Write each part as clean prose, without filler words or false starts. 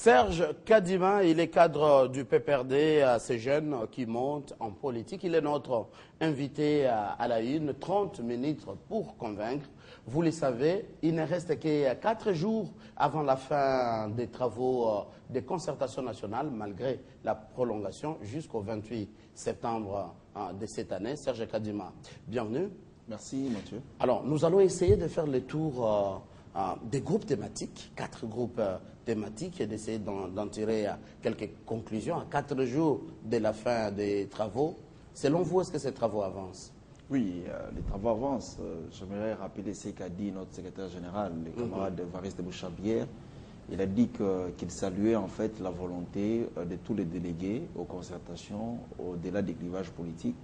Serge Kadima, il est cadre du PPRD, ces jeunes qui montent en politique. Il est notre invité à la une, 30 minutes pour convaincre. Vous le savez, il ne reste que 4 jours avant la fin des travaux de concertation nationale, malgré la prolongation jusqu'au 28 septembre de cette année. Serge Kadima, bienvenue. Merci Mathieu. Alors, nous allons essayer de faire le tour des groupes thématiques, 4 groupes thématiques, et d'essayer d'en tirer quelques conclusions à 4 jours de la fin des travaux. Selon vous, est-ce que ces travaux avancent? Oui, les travaux avancent. J'aimerais rappeler ce qu'a dit notre secrétaire général, le camarade Variste de Bouchabière. Il a dit qu'il saluait en fait la volonté de tous les délégués aux concertations, au-delà des clivages politiques,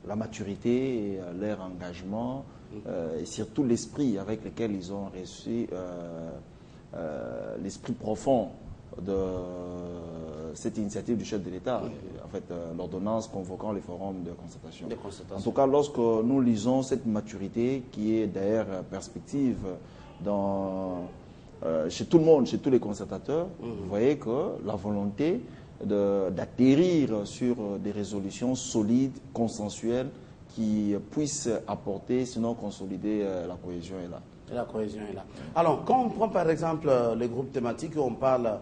la maturité, et leur engagement, et surtout l'esprit avec lequel ils ont reçu l'esprit profond de cette initiative du chef de l'État, en fait, l'ordonnance convoquant les forums de concertation. En tout cas, lorsque nous lisons cette maturité qui est d'ailleurs perspective chez tout le monde, chez tous les concertateurs, vous voyez que la volonté d'atterrir sur des résolutions solides, consensuelles, qui puissent apporter, sinon consolider la cohésion est là. La cohésion est là. Alors, quand on prend par exemple les groupes thématiques, on parle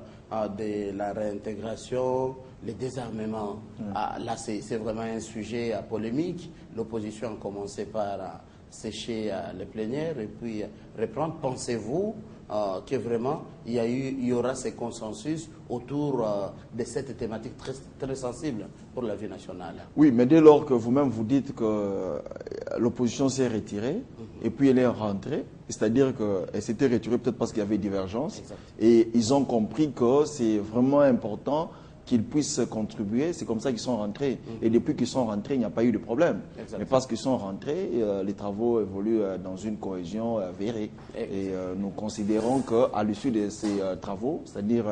de la réintégration, les désarmements. Là, c'est vraiment un sujet polémique. L'opposition a commencé par sécher les plénières et puis reprendre. Pensez-vous que vraiment il y aura ce consensus autour de cette thématique très, très sensible pour la vie nationale? Oui, mais dès lors que vous-même vous dites que l'opposition s'est retirée et puis elle est rentrée, c'est-à-dire qu'elle s'était retirée peut-être parce qu'il y avait divergence, et ils ont compris que c'est vraiment important qu'ils puissent contribuer, c'est comme ça qu'ils sont rentrés. Et depuis qu'ils sont rentrés, il n'y a pas eu de problème. Mais parce qu'ils sont rentrés, les travaux évoluent dans une cohésion avérée. Et nous considérons qu'à l'issue de ces travaux, c'est-à-dire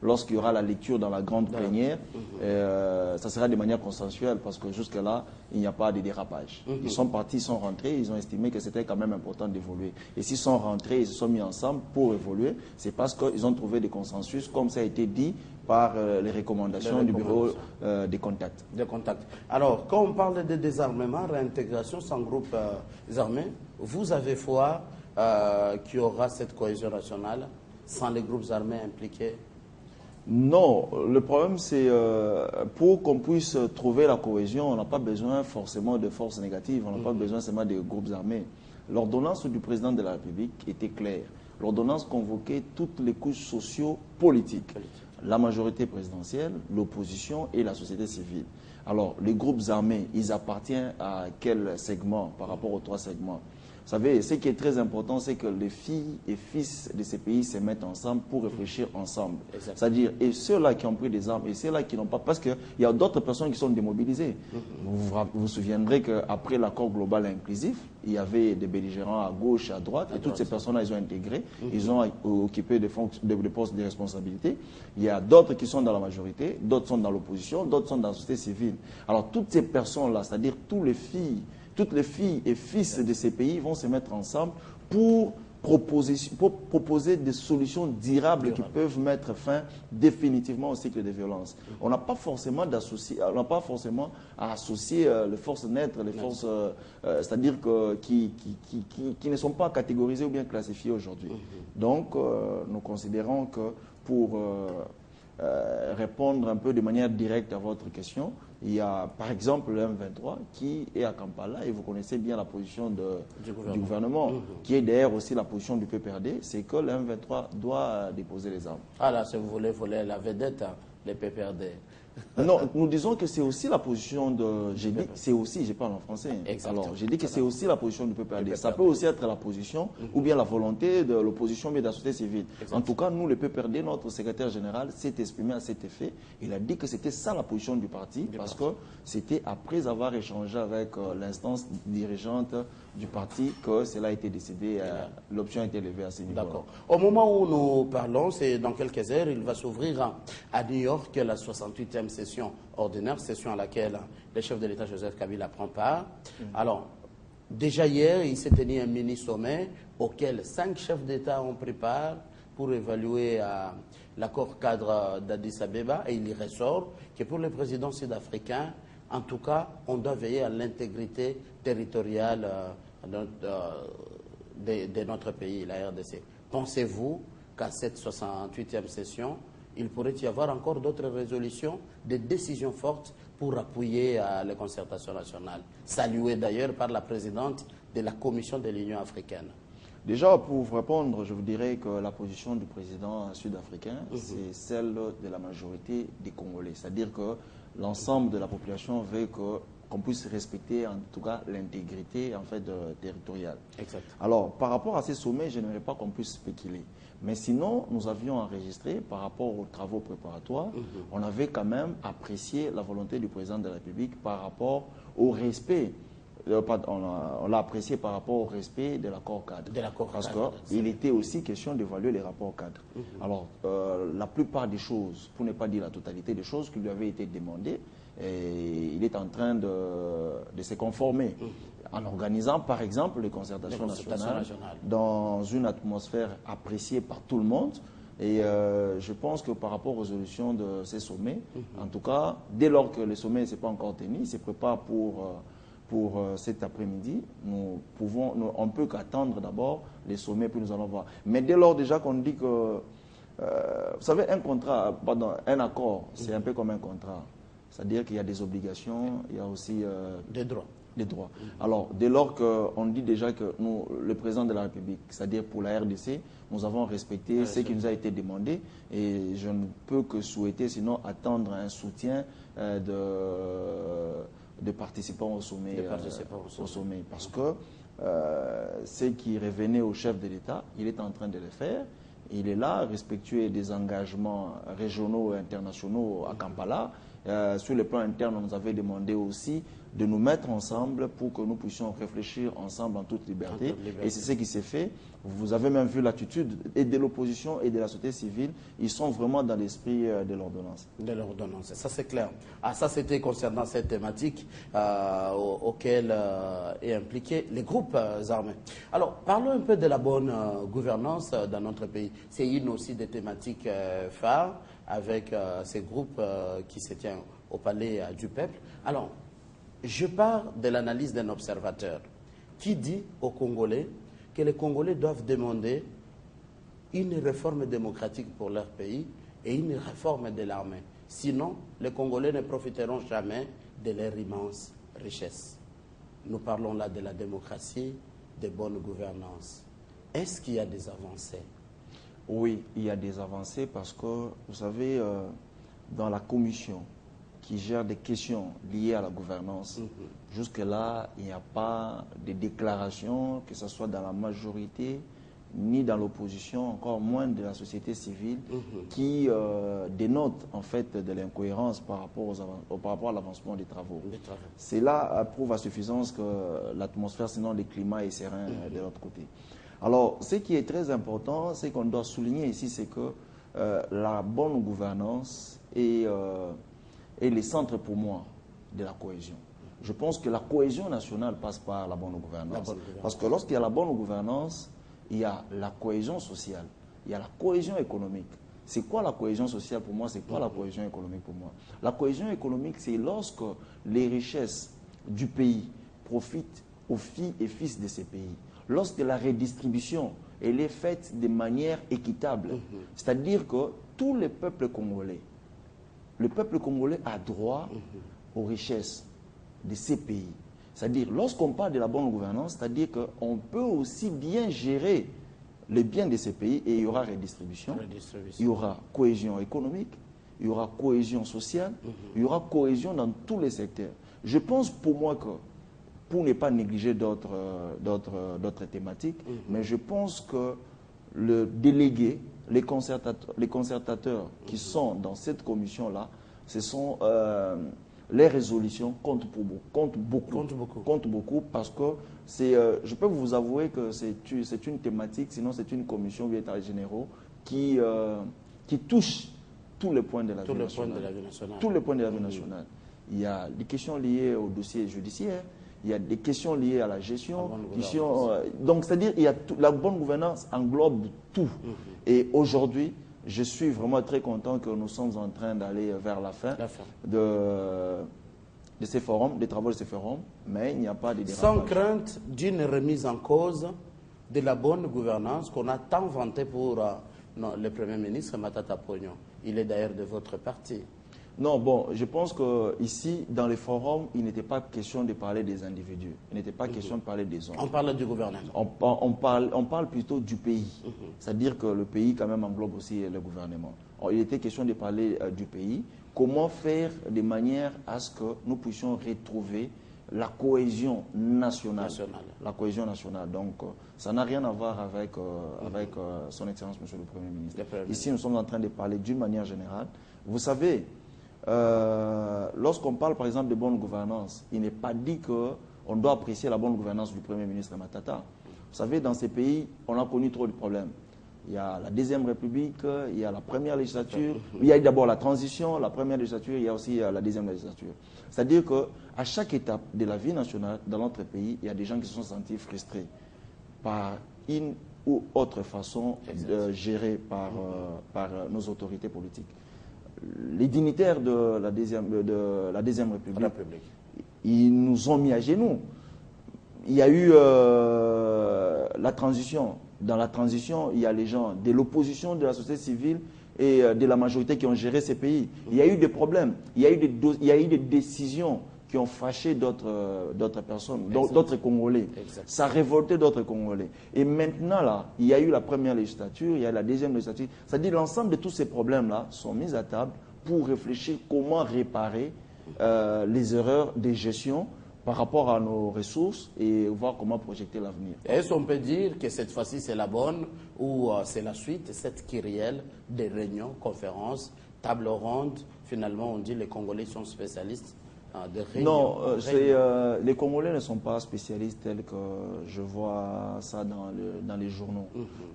lorsqu'il y aura la lecture dans la grande plénière, ça sera de manière consensuelle parce que jusque-là, il n'y a pas de dérapage. Ils sont partis, ils sont rentrés, ils ont estimé que c'était quand même important d'évoluer. Et s'ils sont rentrés, ils se sont mis ensemble pour évoluer, c'est parce qu'ils ont trouvé des consensus, comme ça a été dit, par les recommandations du bureau des contacts. Alors, quand on parle de désarmement, réintégration sans groupe armés, vous avez foi qu'il y aura cette cohésion nationale sans les groupes armés impliqués? Non, le problème c'est pour qu'on puisse trouver la cohésion, on n'a pas besoin forcément de forces négatives, on n'a pas besoin seulement de groupes armés. L'ordonnance du président de la République était claire. L'ordonnance convoquait toutes les couches socio-politiques. La majorité présidentielle, l'opposition et la société civile. Alors, les groupes armés, ils appartiennent à quel segment par rapport aux 3 segments? Vous savez, ce qui est très important, c'est que les filles et fils de ces pays se mettent ensemble pour réfléchir ensemble. C'est-à-dire, et ceux-là qui ont pris des armes, et ceux-là qui n'ont pas, parce qu'il y a d'autres personnes qui sont démobilisées. Vous souviendrez qu'après l'accord global inclusif, il y avait des belligérants à gauche, à droite, et toutes ces personnes-là, ils ont intégré, ils ont occupé des postes de responsabilité. Il y a d'autres qui sont dans la majorité, d'autres sont dans l'opposition, d'autres sont dans la société civile. Alors, toutes ces personnes-là, c'est-à-dire toutes les filles et fils de ces pays vont se mettre ensemble pour proposer des solutions durables qui peuvent mettre fin définitivement au cycle de violence. On n'a pas forcément à associer les forces neutres, les forces, c'est-à-dire qui ne sont pas catégorisées ou bien classifiées aujourd'hui. Donc, nous considérons que pour répondre un peu de manière directe à votre question, il y a par exemple le M23 qui est à Kampala et vous connaissez bien la position du gouvernement, qui est d'ailleurs aussi la position du PPRD, c'est que le M23 doit déposer les armes. Ah là, si vous voulez voler la vedette, les PPRD. Non, nous disons que c'est aussi la position de... C'est aussi, je parle en français. Alors, j'ai dit que c'est aussi la position du PPRD. Ça peut aussi être la position ou bien la volonté de l'opposition, mais de la société civile. En tout cas, nous, le PPRD, notre secrétaire général s'est exprimé à cet effet. Il a dit que c'était ça la position du parti, parce que c'était après avoir échangé avec l'instance dirigeante du parti que cela a été décidé, l'option a été levée à ce niveau. D'accord. Au moment où nous parlons, c'est dans quelques heures, il va s'ouvrir à New York la 68e session ordinaire, session à laquelle le chef de l'État Joseph Kabila prend part. Alors, déjà hier, il s'est tenu un mini-sommet auquel 5 chefs d'État ont pris part, pour évaluer l'accord cadre d'Addis Abeba et il y ressort que pour le président sud-africain, en tout cas, on doit veiller à l'intégrité territoriale de notre pays, la RDC. Pensez-vous qu'à cette 68e session, il pourrait y avoir encore d'autres résolutions, des décisions fortes pour appuyer les concertations nationales, saluées d'ailleurs par la présidente de la Commission de l'Union africaine? Déjà, pour vous répondre, je vous dirais que la position du président sud-africain, c'est celle de la majorité des Congolais. C'est-à-dire que l'ensemble de la population veut qu'on puisse respecter en tout cas l'intégrité en fait, territoriale. Exact. Alors, par rapport à ces sommets, je n'aimerais pas qu'on puisse spéculer. Mais sinon, nous avions enregistré par rapport aux travaux préparatoires, on avait quand même apprécié la volonté du président de la République par rapport au respect. On l'a apprécié par rapport au respect de l'accord cadre. Parce qu'il était aussi question d'évaluer les rapports cadres. Alors, la plupart des choses, pour ne pas dire la totalité des choses qui lui avaient été demandées, il est en train de se conformer en organisant, par exemple, les concertations nationales dans une atmosphère appréciée par tout le monde. Et je pense que par rapport aux résolutions de ces sommets, en tout cas, dès lors que le sommet ne s'est pas encore tenu, il se prépare pour cet après-midi, on ne peut qu'attendre d'abord les sommets, puis nous allons voir. Mais dès lors déjà qu'on dit que, vous savez, un accord, c'est un peu comme un contrat. C'est-à-dire qu'il y a des obligations, il y a aussi des droits. Alors, dès lors qu'on dit déjà que nous, le président de la République, c'est-à-dire pour la RDC, nous avons respecté ce qui nous a été demandé et je ne peux que souhaiter sinon attendre un soutien de participants au sommet. Parce que ce qui revenait au chef de l'État, il est en train de le faire. Il est là, respectueux des engagements régionaux et internationaux à Kampala. Sur le plan interne, on nous avait demandé aussi de nous mettre ensemble pour que nous puissions réfléchir ensemble en toute liberté. Et c'est ce qui s'est fait. Vous avez même vu l'attitude et de l'opposition et de la société civile. Ils sont vraiment dans l'esprit de l'ordonnance. De l'ordonnance, ça c'est clair. Ça c'était concernant cette thématique auquel est impliqué les groupes armés. Alors, parlons un peu de la bonne gouvernance dans notre pays. C'est une aussi des thématiques phares avec ces groupes qui se tiennent au palais du peuple. Alors, je pars de l'analyse d'un observateur qui dit aux Congolais que les Congolais doivent demander une réforme démocratique pour leur pays et une réforme de l'armée. Sinon, les Congolais ne profiteront jamais de leur immense richesse. Nous parlons là de la démocratie, de bonne gouvernance. Est-ce qu'il y a des avancées? Oui, il y a des avancées parce que, vous savez, dans la commission qui gère des questions liées à la gouvernance, jusque-là, il n'y a pas de déclaration, que ce soit dans la majorité, ni dans l'opposition, encore moins de la société civile, qui dénote en fait de l'incohérence par rapport à l'avancement des travaux. Cela prouve à suffisance que l'atmosphère, sinon le climat est serein de l'autre côté. Alors, ce qui est très important, c'est qu'on doit souligner ici, c'est que la bonne gouvernance est le centre pour moi de la cohésion. Je pense que la cohésion nationale passe par la bonne gouvernance. Parce que lorsqu'il y a la bonne gouvernance, il y a la cohésion sociale, il y a la cohésion économique. C'est quoi la cohésion sociale pour moi? C'est quoi la cohésion économique pour moi? La cohésion économique, c'est lorsque les richesses du pays profitent aux filles et fils de ces pays. Lorsque la redistribution elle est faite de manière équitable. C'est-à-dire que tous les peuples congolais, le peuple congolais a droit aux richesses de ces pays. C'est-à-dire, lorsqu'on parle de la bonne gouvernance, c'est-à-dire qu'on peut aussi bien gérer les biens de ces pays et il y aura redistribution, il y aura cohésion économique, il y aura cohésion sociale, il y aura cohésion dans tous les secteurs. Je pense pour moi que, pour ne pas négliger d'autres thématiques, mais je pense que le délégué, les concertateurs qui sont dans cette commission-là, ce sont les résolutions comptent beaucoup parce que je peux vous avouer que c'est une thématique, sinon c'est une commission d'États généraux qui touche tous les points de la vie nationale. Tous les points de la vie nationale. Il y a des questions liées au dossier judiciaire, il y a des questions liées à la gestion. Donc, c'est-à-dire la bonne gouvernance englobe tout. Et aujourd'hui, je suis vraiment très content que nous sommes en train d'aller vers la fin de ces forums, des travaux de ces forums, mais il n'y a pas de dérapage. Sans crainte d'une remise en cause de la bonne gouvernance qu'on a tant vanté pour le Premier ministre Matata Ponyo. Il est d'ailleurs de votre parti. Non, bon, je pense qu'ici, dans les forums, il n'était pas question de parler des individus. Il n'était pas question de parler des hommes. On parle du gouvernement. On parle plutôt du pays. C'est-à-dire que le pays, quand même, englobe aussi le gouvernement. Alors, il était question de parler du pays. Comment faire de manière à ce que nous puissions retrouver la cohésion nationale. La cohésion nationale. Donc, ça n'a rien à voir avec, son Excellence, Monsieur le Premier ministre. Ici, nous sommes en train de parler d'une manière générale. Vous savez, lorsqu'on parle, par exemple, de bonne gouvernance, il n'est pas dit qu'on doit apprécier la bonne gouvernance du Premier ministre Matata. Vous savez, dans ces pays, on a connu trop de problèmes. Il y a la Deuxième République, il y a la première législature, il y a d'abord la transition, la première législature, il y a aussi la deuxième législature. C'est-à-dire qu'à chaque étape de la vie nationale dans notre pays, il y a des gens qui se sont sentis frustrés par une ou autre façon gérée par nos autorités politiques. Les dignitaires de la Deuxième République, ils nous ont mis à genoux. Il y a eu la transition. Dans la transition, il y a les gens de l'opposition, de la société civile et de la majorité qui ont géré ces pays. Il y a eu des problèmes, il y a eu des décisions qui ont fâché d'autres personnes, d'autres Congolais. Ça a révolté d'autres Congolais. Et maintenant, là, il y a eu la première législature, il y a la deuxième législature. C'est-à-dire l'ensemble de tous ces problèmes-là sont mis à table pour réfléchir comment réparer les erreurs de gestion par rapport à nos ressources et voir comment projeter l'avenir. Est-ce qu'on peut dire que cette fois-ci c'est la bonne ou c'est la suite, cette kyrielle des réunions, conférences, tables rondes? Finalement, on dit que les Congolais sont spécialistes de réunions. Non, les Congolais ne sont pas spécialistes tels que je vois ça dans les journaux.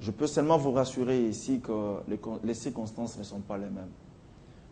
Je peux seulement vous rassurer ici que les circonstances ne sont pas les mêmes.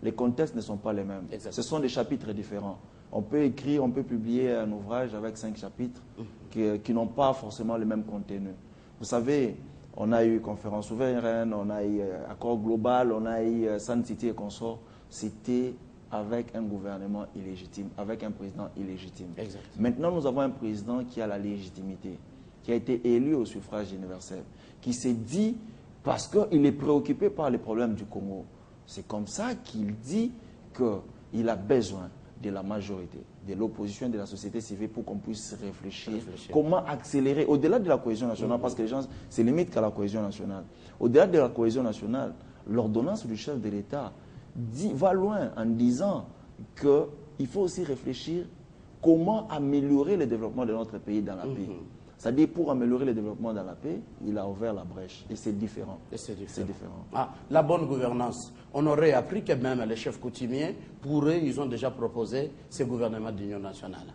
Les contextes ne sont pas les mêmes. Exactement. Ce sont des chapitres différents. On peut écrire, on peut publier un ouvrage avec 5 chapitres qui n'ont pas forcément le même contenu. Vous savez, on a eu conférence souveraine, on a eu accord global, on a eu Sun City et consorts. C'était avec un gouvernement illégitime, avec un président illégitime. Exact. Maintenant, nous avons un président qui a la légitimité, qui a été élu au suffrage universel, qui s'est dit, parce qu'il est préoccupé par les problèmes du Congo, c'est comme ça qu'il dit qu'il a besoin de la majorité, de l'opposition et de la société civile pour qu'on puisse réfléchir comment accélérer, au-delà de la cohésion nationale, parce que les gens se limitent qu'à la cohésion nationale. Au-delà de la cohésion nationale, l'ordonnance du chef de l'État va loin en disant qu'il faut aussi réfléchir comment améliorer le développement de notre pays dans la paix. C'est-à-dire, pour améliorer le développement dans la paix, il a ouvert la brèche. Et c'est différent. C'est différent. Ah, la bonne gouvernance. On aurait appris que même les chefs coutumiers, pour eux, ils ont déjà proposé ce gouvernement d'union nationale.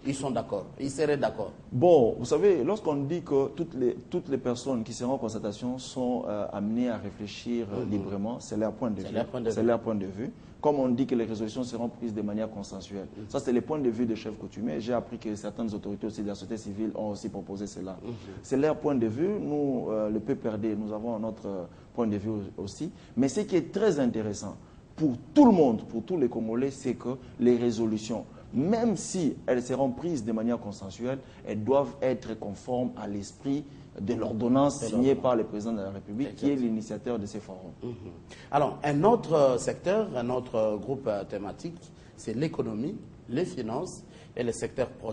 Ils sont d'accord. Ils seraient d'accord. Bon, vous savez, lorsqu'on dit que toutes les personnes qui seront en concertation sont amenées à réfléchir librement, c'est leur point de vue. C'est leur point de vue. Comme on dit que les résolutions seront prises de manière consensuelle. Ça, c'est les points de vue des chefs coutumiers. J'ai appris que certaines autorités aussi de la société civile ont aussi proposé cela. C'est leur point de vue. Nous, le PPRD, nous avons notre point de vue aussi. Mais ce qui est très intéressant pour tout le monde, pour tous les Congolais, c'est que les résolutions, même si elles seront prises de manière consensuelle, elles doivent être conformes à l'esprit de l'ordonnance signée par le président de la République, qui est l'initiateur de ces forums. Alors, un autre secteur, un autre groupe thématique, c'est l'économie, les finances et le secteur produit.